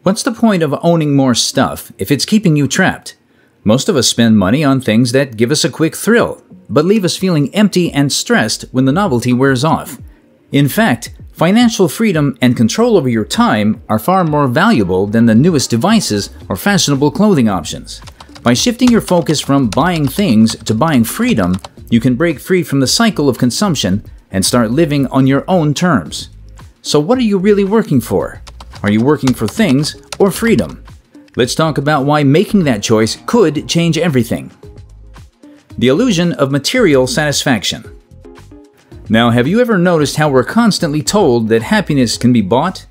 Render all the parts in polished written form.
What's the point of owning more stuff if it's keeping you trapped? Most of us spend money on things that give us a quick thrill, but leave us feeling empty and stressed when the novelty wears off. In fact, financial freedom and control over your time are far more valuable than the newest devices or fashionable clothing options. By shifting your focus from buying things to buying freedom, you can break free from the cycle of consumption and start living on your own terms. So what are you really working for? Are you working for things or freedom? Let's talk about why making that choice could change everything. The illusion of material satisfaction. Now, have you ever noticed how we're constantly told that happiness can be bought?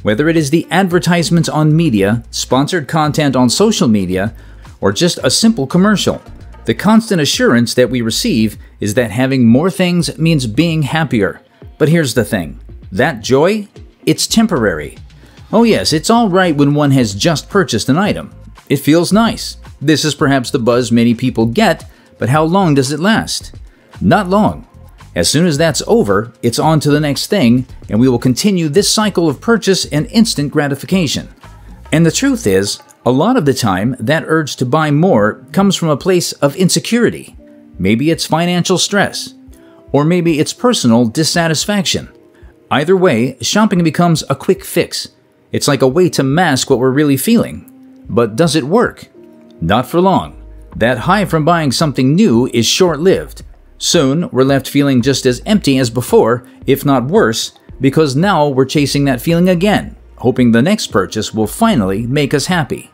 Whether it is the advertisements on media, sponsored content on social media, or just a simple commercial, the constant assurance that we receive is that having more things means being happier. But here's the thing, that joy, it's temporary. Oh yes, it's all right when one has just purchased an item. It feels nice. This is perhaps the buzz many people get, but how long does it last? Not long. As soon as that's over, it's on to the next thing, and we will continue this cycle of purchase and instant gratification. And the truth is, a lot of the time, that urge to buy more comes from a place of insecurity. Maybe it's financial stress, or maybe it's personal dissatisfaction. Either way, shopping becomes a quick fix. It's like a way to mask what we're really feeling. But does it work? Not for long. That high from buying something new is short-lived. Soon, we're left feeling just as empty as before, if not worse, because now we're chasing that feeling again, hoping the next purchase will finally make us happy.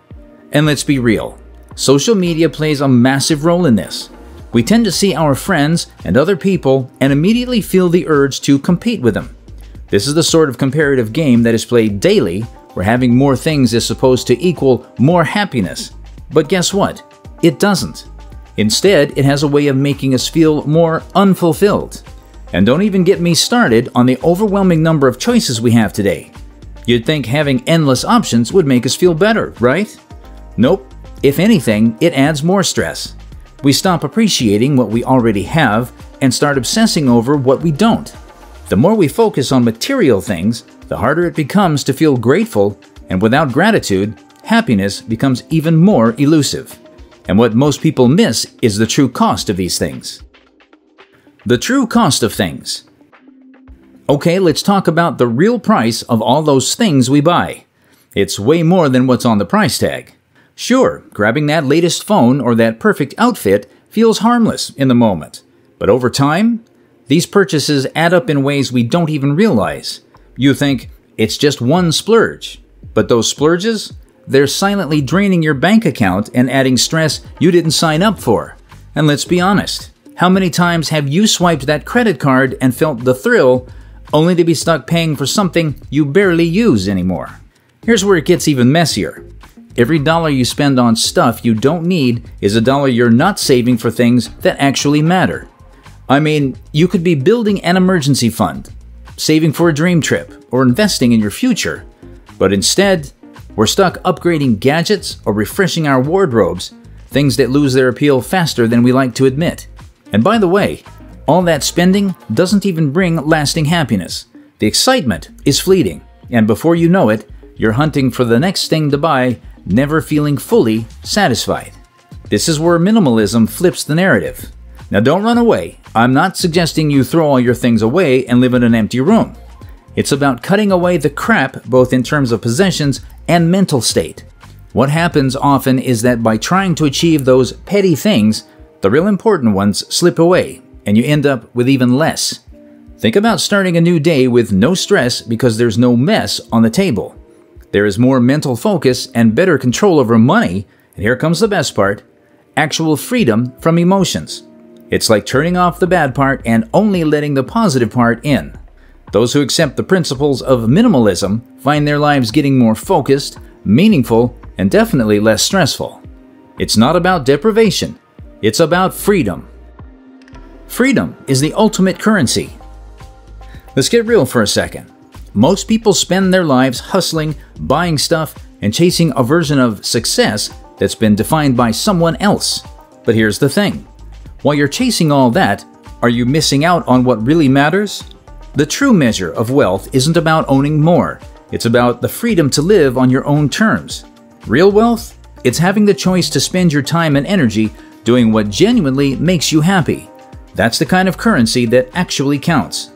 And let's be real, social media plays a massive role in this. We tend to see our friends and other people and immediately feel the urge to compete with them. This is the sort of comparative game that is played daily, where having more things is supposed to equal more happiness. But guess what? It doesn't. Instead, it has a way of making us feel more unfulfilled. And don't even get me started on the overwhelming number of choices we have today. You'd think having endless options would make us feel better, right? Nope. If anything, it adds more stress. We stop appreciating what we already have and start obsessing over what we don't. The more we focus on material things, the harder it becomes to feel grateful, and without gratitude, happiness becomes even more elusive. And what most people miss is the true cost of these things. The true cost of things. Okay, let's talk about the real price of all those things we buy. It's way more than what's on the price tag. Sure, grabbing that latest phone or that perfect outfit feels harmless in the moment. But over time, these purchases add up in ways we don't even realize. You think, it's just one splurge. But those splurges, they're silently draining your bank account and adding stress you didn't sign up for. And let's be honest, how many times have you swiped that credit card and felt the thrill, only to be stuck paying for something you barely use anymore? Here's where it gets even messier. Every dollar you spend on stuff you don't need is a dollar you're not saving for things that actually matter. I mean, you could be building an emergency fund, saving for a dream trip, or investing in your future. But instead, we're stuck upgrading gadgets or refreshing our wardrobes, things that lose their appeal faster than we like to admit. And by the way, all that spending doesn't even bring lasting happiness. The excitement is fleeting, and before you know it, you're hunting for the next thing to buy, never feeling fully satisfied. This is where minimalism flips the narrative. Now don't run away. I'm not suggesting you throw all your things away and live in an empty room. It's about cutting away the crap both in terms of possessions and mental state. What happens often is that by trying to achieve those petty things, the real important ones slip away and you end up with even less. Think about starting a new day with no stress because there's no mess on the table. There is more mental focus and better control over money, and here comes the best part, actual freedom from emotions. It's like turning off the bad part and only letting the positive part in. Those who accept the principles of minimalism find their lives getting more focused, meaningful, and definitely less stressful. It's not about deprivation, it's about freedom. Freedom is the ultimate currency. Let's get real for a second. Most people spend their lives hustling, buying stuff, and chasing a version of success that's been defined by someone else. But here's the thing. While you're chasing all that, are you missing out on what really matters? The true measure of wealth isn't about owning more. It's about the freedom to live on your own terms. Real wealth? It's having the choice to spend your time and energy doing what genuinely makes you happy. That's the kind of currency that actually counts.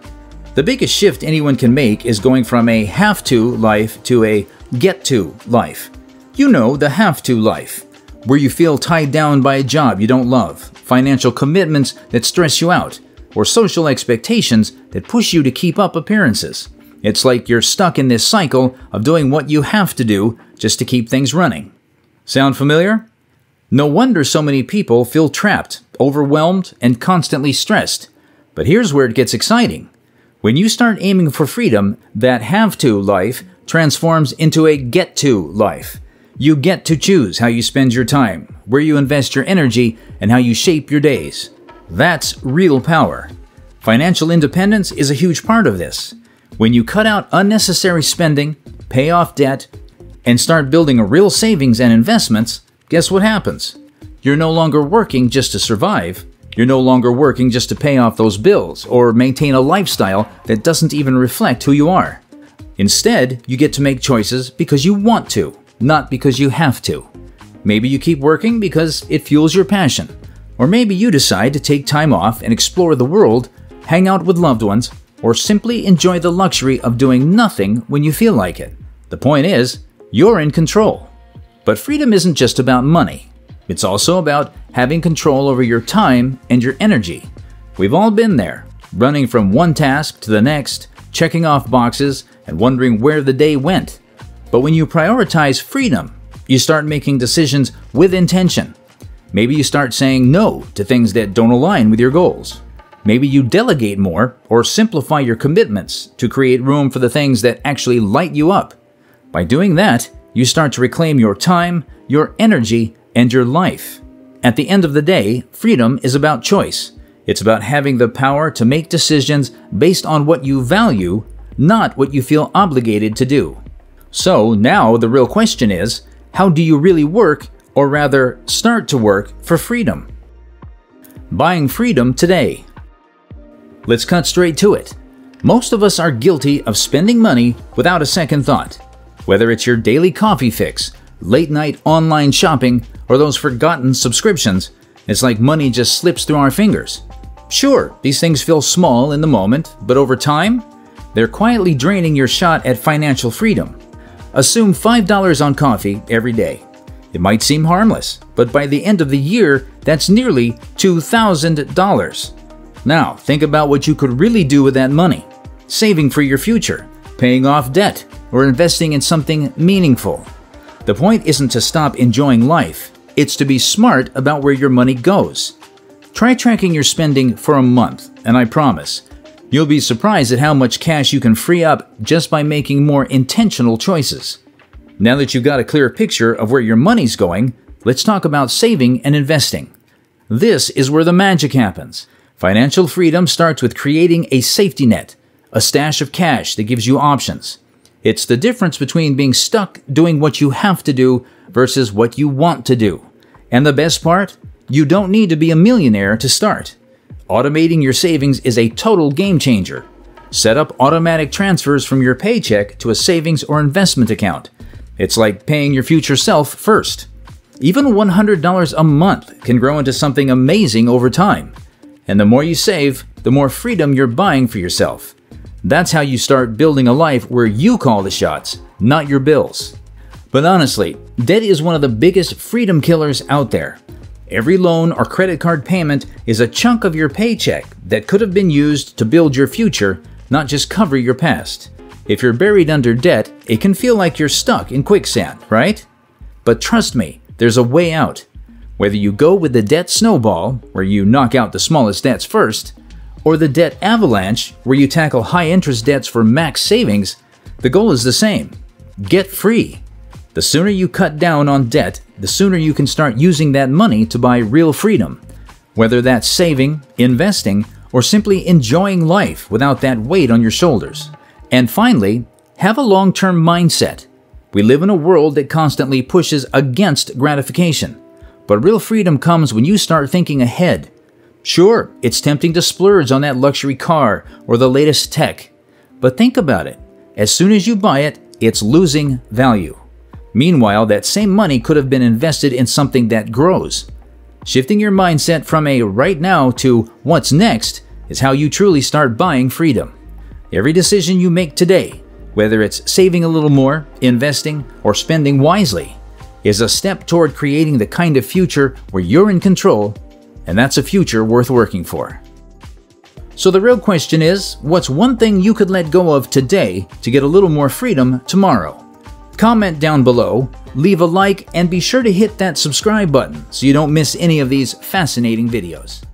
The biggest shift anyone can make is going from a have-to life to a get-to life. You know, the have-to life, where you feel tied down by a job you don't love, financial commitments that stress you out, or social expectations that push you to keep up appearances. It's like you're stuck in this cycle of doing what you have to do just to keep things running. Sound familiar? No wonder so many people feel trapped, overwhelmed, and constantly stressed. But here's where it gets exciting. When you start aiming for freedom, that have-to life transforms into a get-to life. You get to choose how you spend your time, where you invest your energy, and how you shape your days. That's real power. Financial independence is a huge part of this. When you cut out unnecessary spending, pay off debt, and start building a real savings and investments, guess what happens? You're no longer working just to survive. You're no longer working just to pay off those bills or maintain a lifestyle that doesn't even reflect who you are. Instead, you get to make choices because you want to, not because you have to. Maybe you keep working because it fuels your passion. Or maybe you decide to take time off and explore the world, hang out with loved ones, or simply enjoy the luxury of doing nothing when you feel like it. The point is, you're in control. But freedom isn't just about money. It's also about having control over your time and your energy. We've all been there, running from one task to the next, checking off boxes, and wondering where the day went. But when you prioritize freedom, you start making decisions with intention. Maybe you start saying no to things that don't align with your goals. Maybe you delegate more or simplify your commitments to create room for the things that actually light you up. By doing that, you start to reclaim your time, your energy, and your life. At the end of the day, freedom is about choice. It's about having the power to make decisions based on what you value, not what you feel obligated to do. So now the real question is, how do you really work, or rather start to work, for freedom? Buying freedom today. Let's cut straight to it. Most of us are guilty of spending money without a second thought. Whether it's your daily coffee fix, late-night online shopping, or those forgotten subscriptions, it's like money just slips through our fingers. Sure, these things feel small in the moment, but over time, they're quietly draining your shot at financial freedom. Assume $5 on coffee every day. It might seem harmless, but by the end of the year, that's nearly $2,000. Now, think about what you could really do with that money. Saving for your future, paying off debt, or investing in something meaningful. The point isn't to stop enjoying life. It's to be smart about where your money goes. Try tracking your spending for a month, and I promise, you'll be surprised at how much cash you can free up just by making more intentional choices. Now that you've got a clear picture of where your money's going, let's talk about saving and investing. This is where the magic happens. Financial freedom starts with creating a safety net, a stash of cash that gives you options. It's the difference between being stuck doing what you have to do versus what you want to do. And the best part? You don't need to be a millionaire to start. Automating your savings is a total game changer. Set up automatic transfers from your paycheck to a savings or investment account. It's like paying your future self first. Even $100 a month can grow into something amazing over time. And the more you save, the more freedom you're buying for yourself. That's how you start building a life where you call the shots, not your bills. But honestly, debt is one of the biggest freedom killers out there. Every loan or credit card payment is a chunk of your paycheck that could have been used to build your future, not just cover your past. If you're buried under debt, it can feel like you're stuck in quicksand, right? But trust me, there's a way out. Whether you go with the debt snowball, where you knock out the smallest debts first, or the debt avalanche, where you tackle high-interest debts for max savings, the goal is the same. Get free. The sooner you cut down on debt, the sooner you can start using that money to buy real freedom. Whether that's saving, investing, or simply enjoying life without that weight on your shoulders. And finally, have a long-term mindset. We live in a world that constantly pushes against gratification. But real freedom comes when you start thinking ahead. Sure, it's tempting to splurge on that luxury car or the latest tech. But think about it. As soon as you buy it, it's losing value. Meanwhile, that same money could have been invested in something that grows. Shifting your mindset from a right now to what's next is how you truly start buying freedom. Every decision you make today, whether it's saving a little more, investing, or spending wisely, is a step toward creating the kind of future where you're in control, and that's a future worth working for. So the real question is, what's one thing you could let go of today to get a little more freedom tomorrow? Comment down below, leave a like, and be sure to hit that subscribe button so you don't miss any of these fascinating videos.